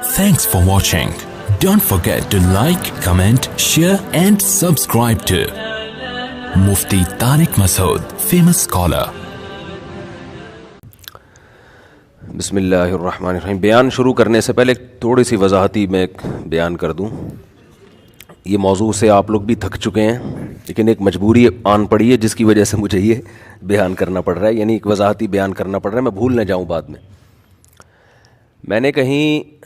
Thanks for watching. Don't forget to like, comment, share and subscribe to Mufti Tariq Masood, famous scholar. بسم اللہ الرحمن الرحیم. بیان شروع کرنے سے پہلے تھوڑی سی وضاحتی میں بیان کر دوں. یہ موضوع سے آپ لوگ بھی تھک چکے ہیں, لیکن ایک مجبوری آن پڑی ہے جس کی وجہ سے مجھے یہ بیان کرنا پڑ رہا ہے, یعنی ایک وضاحتی بیان کرنا پڑ رہا ہے, میں بھول نہ جاؤں بعد میں. میں نے کہیں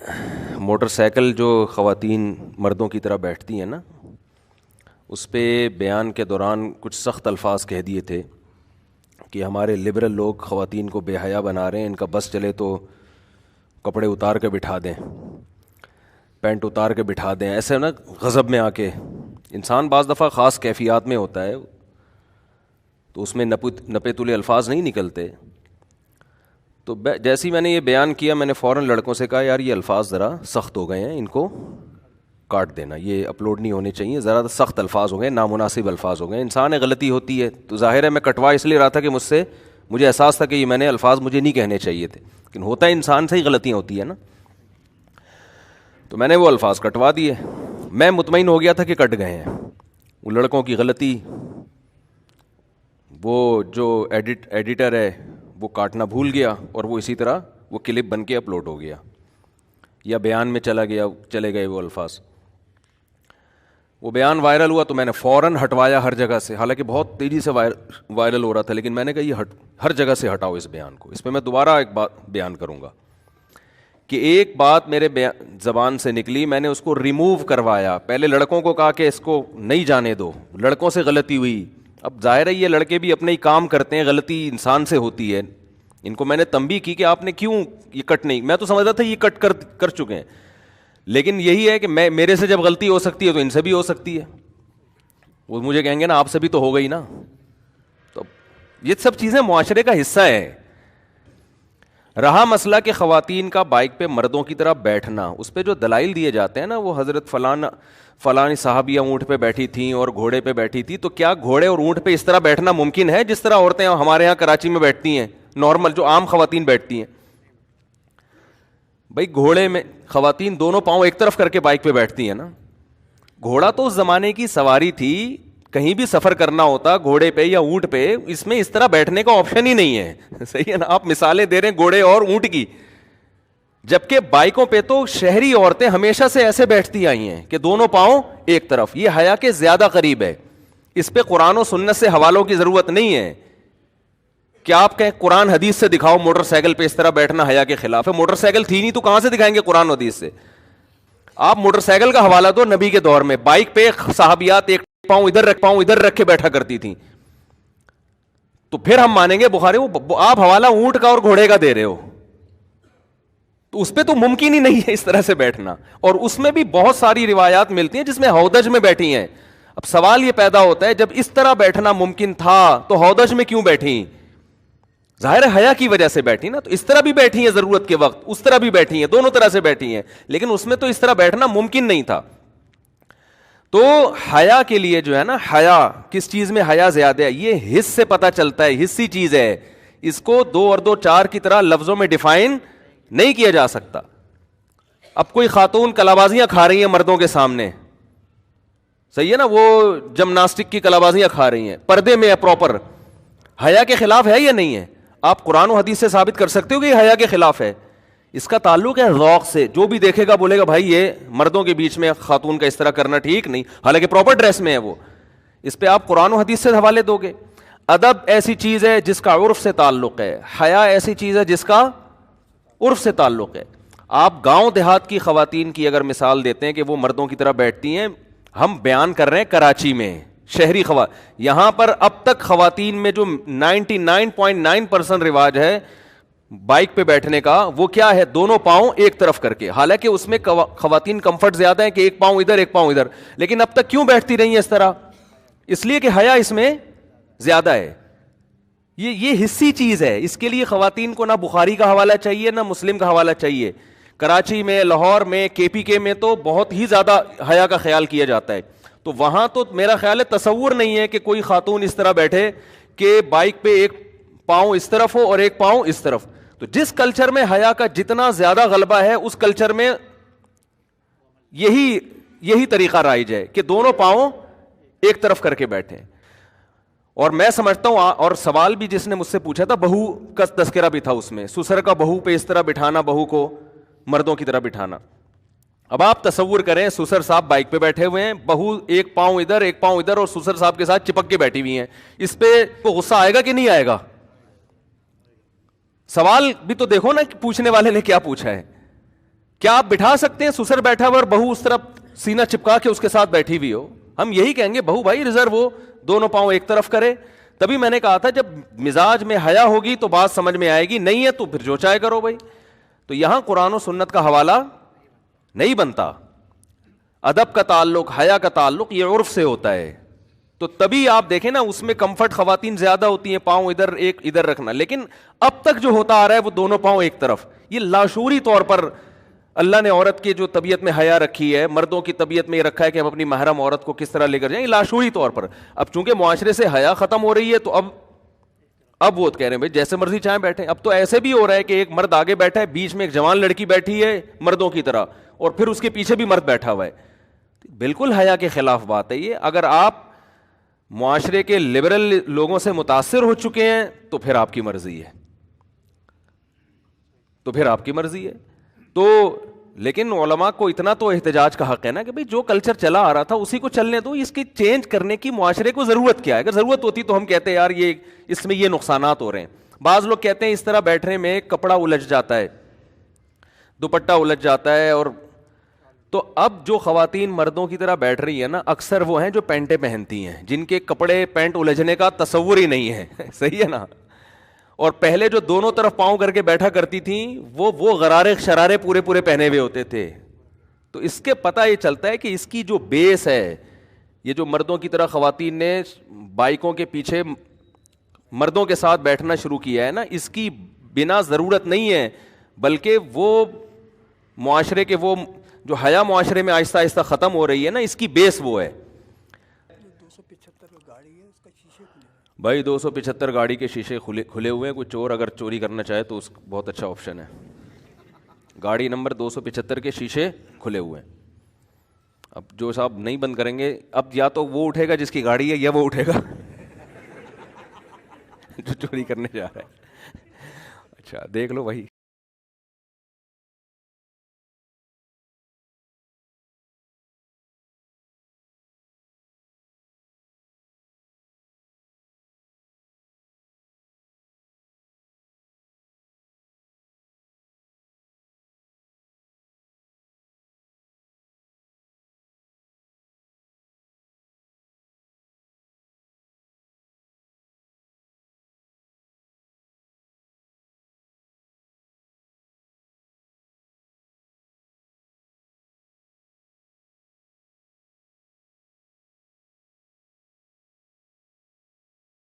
موٹر سائیکل جو خواتین مردوں کی طرح بیٹھتی ہیں نا, اس پہ بیان کے دوران کچھ سخت الفاظ کہہ دیے تھے کہ ہمارے لبرل لوگ خواتین کو بے حیا بنا رہے ہیں, ان کا بس چلے تو کپڑے اتار کے بٹھا دیں, پینٹ اتار کے بٹھا دیں. ایسے نا غضب میں آ کے انسان بعض دفعہ خاص کیفیات میں ہوتا ہے تو اس میں نپے تلے الفاظ نہیں نکلتے. تو جیسے ہی میں نے یہ بیان کیا, میں نے فوراً لڑکوں سے کہا یار یہ الفاظ ذرا سخت ہو گئے ہیں, ان کو کاٹ دینا, یہ اپلوڈ نہیں ہونے چاہیے, ذرا سخت الفاظ ہو گئے, نامناسب الفاظ ہو گئے. انسان غلطی ہوتی ہے تو ظاہر ہے میں کٹوا اس لیے رہا تھا کہ مجھے احساس تھا کہ یہ میں نے الفاظ مجھے نہیں کہنے چاہیے تھے, لیکن ہوتا ہے انسان سے ہی غلطیاں ہوتی ہیں نا. تو میں نے وہ الفاظ کٹوا دیے. میں مطمئن ہو گیا تھا کہ کٹ گئے ہیں. وہ لڑکوں کی غلطی, وہ جو ایڈیٹر ہے وہ کاٹنا بھول گیا اور وہ اسی طرح وہ کلپ بن کے اپلوڈ ہو گیا یا بیان میں چلے گئے وہ الفاظ. وہ بیان وائرل ہوا تو میں نے فوراً ہٹوایا ہر جگہ سے, حالانکہ بہت تیزی سے وائرل ہو رہا تھا, لیکن میں نے کہا یہ ہر جگہ سے ہٹاؤ اس بیان کو. اس پہ میں دوبارہ ایک بات بیان کروں گا کہ ایک بات میرے زبان سے نکلی, میں نے اس کو ریموو کروایا. پہلے لڑکوں کو کہا کہ اس کو نہیں جانے دو, لڑکوں سے غلطی ہوئی. اب ظاہر ہے یہ لڑکے بھی اپنے ہی کام کرتے ہیں, غلطی انسان سے ہوتی ہے. ان کو میں نے تنبیہ کی کہ آپ نے کیوں یہ کٹ نہیں, میں تو سمجھ رہا تھا یہ کٹ کر چکے ہیں, لیکن یہی ہے کہ میرے سے جب غلطی ہو سکتی ہے تو ان سے بھی ہو سکتی ہے. وہ مجھے کہیں گے نا آپ سے بھی تو ہو گئی نا. تو یہ سب چیزیں معاشرے کا حصہ ہے. رہا مسئلہ کہ خواتین کا بائک پہ مردوں کی طرح بیٹھنا, اس پہ جو دلائل دیے جاتے ہیں نا, وہ حضرت فلانی صحابیہ اونٹ پہ بیٹھی تھیں اور گھوڑے پہ بیٹھی تھی, تو کیا گھوڑے اور اونٹ پہ اس طرح بیٹھنا ممکن ہے جس طرح عورتیں ہمارے یہاں کراچی میں بیٹھتی ہیں, نارمل جو عام خواتین بیٹھتی ہیں؟ بھائی گھوڑے میں خواتین دونوں پاؤں ایک طرف کر کے بائک پہ بیٹھتی ہیں نا. گھوڑا تو اس زمانے کی سواری تھی, کہیں بھی سفر کرنا ہوتا گھوڑے پہ یا اونٹ پہ, اس میں اس طرح بیٹھنے کا آپشن ہی نہیں ہے. صحیح ہے نا, آپ مثالیں دے رہے ہیں گھوڑے اور اونٹ کی, جبکہ بائکوں پہ تو شہری عورتیں ہمیشہ سے ایسے بیٹھتی آئی ہیں کہ دونوں پاؤں ایک طرف. یہ حیا کے زیادہ قریب ہے. اس پہ قرآن و سنت سے حوالوں کی ضرورت نہیں ہے کہ آپ کہیں قرآن حدیث سے دکھاؤ موٹر سائیکل پہ اس طرح بیٹھنا حیا کے خلاف ہے. موٹر سائیکل تھی نہیں تو کہاں سے دکھائیں گے قرآن و حدیث سے؟ آپ موٹر سائیکل کا حوالہ دو نبی کے دور میں, بائک پہ صحابیات ایک پاؤں ادھر رکھ کے بیٹھا کرتی تھیں, تو پھر ہم مانیں گے بخاری. آپ حوالہ اونٹ کا اور گھوڑے کا دے رہے ہو, تو اس پہ تو ممکن ہی نہیں ہے اس طرح سے بیٹھنا. اور اس میں بھی بہت ساری روایات ملتی ہیں جس میں ہودج میں بیٹھی ہیں. اب سوال یہ پیدا ہوتا ہے, جب اس طرح بیٹھنا ممکن تھا تو ہودج میں کیوں بیٹھی؟ ظاہر ہے حیا کی وجہ سے بیٹھی نا. تو اس طرح بھی بیٹھی ہیں ضرورت کے وقت, اس طرح بھی بیٹھی ہیں, دونوں طرح سے بیٹھی ہیں, لیکن اس میں تو اس طرح بیٹھنا ممکن نہیں تھا. تو حیا کے لیے جو ہے نا, حیا کس چیز میں حیا زیادہ ہے یہ حس سے پتہ چلتا ہے, حسی چیز ہے. اس کو 2 اور 2 4 کی طرح لفظوں میں ڈیفائن نہیں کیا جا سکتا. اب کوئی خاتون کلابازیاں کھا رہی ہیں مردوں کے سامنے, صحیح ہے نا, وہ جمناسٹک کی کلابازیاں کھا رہی ہیں, پردے میں ہے پراپر, حیا کے خلاف ہے یا نہیں ہے؟ آپ قرآن و حدیث سے ثابت کر سکتے ہو کہ یہ حیا کے خلاف ہے؟ اس کا تعلق ہے ذوق سے. جو بھی دیکھے گا بولے گا بھائی یہ مردوں کے بیچ میں خاتون کا اس طرح کرنا ٹھیک نہیں, حالانکہ پراپر ڈریس میں ہے وہ. اس پہ آپ قرآن و حدیث سے حوالے دو گے. ادب ایسی چیز ہے جس کا عرف سے تعلق ہے, حیا ایسی چیز ہے جس کا عرف سے تعلق ہے. آپ گاؤں دیہات کی خواتین کی اگر مثال دیتے ہیں کہ وہ مردوں کی طرح بیٹھتی ہیں, ہم بیان کر رہے ہیں کراچی میں شہری یہاں پر اب تک خواتین میں جو 99.9% رواج ہے بائک پہ بیٹھنے کا, وہ کیا ہے؟ دونوں پاؤں ایک طرف کر کے. حالانکہ اس میں خواتین کمفرٹ زیادہ ہے کہ ایک پاؤں ادھر ایک پاؤں ادھر, لیکن اب تک کیوں بیٹھتی رہی ہیں اس طرح؟ اس لیے کہ حیا اس میں زیادہ ہے. یہ حصی چیز ہے. اس کے لیے خواتین کو نہ بخاری کا حوالہ چاہیے نہ مسلم کا حوالہ چاہیے. کراچی میں, لاہور میں, KPK میں تو بہت ہی زیادہ حیا کا خیال کیا جاتا ہے. تو وہاں تو میرا خیال ہے تصور نہیں ہے کہ کوئی خاتون اس طرح بیٹھے کہ بائک پہ ایک پاؤں اس طرف ہو اور ایک پاؤں اس طرف. تو جس کلچر میں حیا کا جتنا زیادہ غلبہ ہے اس کلچر میں یہی طریقہ رائج ہے کہ دونوں پاؤں ایک طرف کر کے بیٹھیں. اور میں سمجھتا ہوں, اور سوال بھی جس نے مجھ سے پوچھا تھا, بہو کا تذکرہ بھی تھا اس میں, سسر کا بہو پہ اس طرح بٹھانا, بہو کو مردوں کی طرح بٹھانا. اب آپ تصور کریں, سسر صاحب بائک پہ بیٹھے ہوئے ہیں, بہو ایک پاؤں ادھر ایک پاؤں ادھر, اور سسر صاحب کے ساتھ چپک کے بیٹھی ہوئی ہیں. اس پہ غصہ آئے گا کہ نہیں آئے گا؟ سوال بھی تو دیکھو نا کہ پوچھنے والے نے کیا پوچھا ہے. کیا آپ بٹھا سکتے ہیں سسر بیٹھا ہوا اور بہو اس طرف سینہ چپکا کے اس کے ساتھ بیٹھی ہوئی ہو؟ ہم یہی کہیں گے بہو بھائی ریزرو ہو, دونوں پاؤں ایک طرف کرے. تبھی میں نے کہا تھا جب مزاج میں حیا ہوگی تو بات سمجھ میں آئے گی, نہیں ہے تو پھر جو چاہے کرو بھائی. تو یہاں قرآن و سنت کا حوالہ نہیں بنتا. ادب کا تعلق, حیا کا تعلق یہ عرف سے ہوتا ہے. تو تبھی آپ دیکھیں نا اس میں کمفرٹ خواتین زیادہ ہوتی ہیں, پاؤں ادھر ایک ادھر رکھنا. لیکن اب تک جو ہوتا آ رہا ہے وہ دونوں پاؤں ایک طرف. یہ لاشعوری طور پر اللہ نے عورت کی جو طبیعت میں حیا رکھی ہے, مردوں کی طبیعت میں یہ رکھا ہے کہ ہم اپنی محرم عورت کو کس طرح لے کر جائیں, یہ لاشعوری طور پر. اب چونکہ معاشرے سے حیا ختم ہو رہی ہے تو اب وہ کہہ رہے ہیں بھائی جیسے مرضی چاہیں بیٹھیں. اب تو ایسے بھی ہو رہا ہے کہ ایک مرد آگے بیٹھا ہے, بیچ میں ایک جوان لڑکی بیٹھی ہے مردوں کی طرح, اور پھر اس کے پیچھے بھی مرد بیٹھا ہوا ہے. بالکل حیا کے خلاف بات ہے یہ. اگر آپ معاشرے کے لبرل لوگوں سے متاثر ہو چکے ہیں تو پھر آپ کی مرضی ہے, تو لیکن علماء کو اتنا تو احتجاج کا حق ہے نا کہ بھئی جو کلچر چلا آ رہا تھا اسی کو چلنے دو. اس کی چینج کرنے کی معاشرے کو ضرورت کیا ہے؟ اگر ضرورت ہوتی تو ہم کہتے ہیں یار یہ اس میں یہ نقصانات ہو رہے ہیں. بعض لوگ کہتے ہیں اس طرح بیٹھنے میں کپڑا الجھ جاتا ہے, دوپٹہ الجھ جاتا ہے. اور تو اب جو خواتین مردوں کی طرح بیٹھ رہی ہیں نا, اکثر وہ ہیں جو پینٹیں پہنتی ہیں, جن کے کپڑے پینٹ الجھنے کا تصور ہی نہیں ہے. صحیح ہے نا؟ اور پہلے جو دونوں طرف پاؤں کر کے بیٹھا کرتی تھیں وہ غرارے شرارے پورے پہنے ہوئے ہوتے تھے. تو اس کے پتہ یہ چلتا ہے کہ اس کی جو بیس ہے, یہ جو مردوں کی طرح خواتین نے بائکوں کے پیچھے مردوں کے ساتھ بیٹھنا شروع کیا ہے نا, اس کی بنا ضرورت نہیں ہے, بلکہ وہ معاشرے کے وہ جو حیا معاشرے میں آہستہ آہستہ ختم ہو رہی ہے نا, اس کی بیس وہ ہے. بھائی 275 گاڑی کے شیشے کھلے ہوئے ہیں, کوئی چور اگر چوری کرنا چاہے تو اس بہت اچھا آپشن ہے. گاڑی نمبر 275 کے شیشے کھلے ہوئے ہیں. اب جو صاحب نہیں بند کریں گے, اب یا تو وہ اٹھے گا جس کی گاڑی ہے, یا وہ اٹھے گا جو چوری کرنے جا رہا ہے. اچھا دیکھ لو بھائی,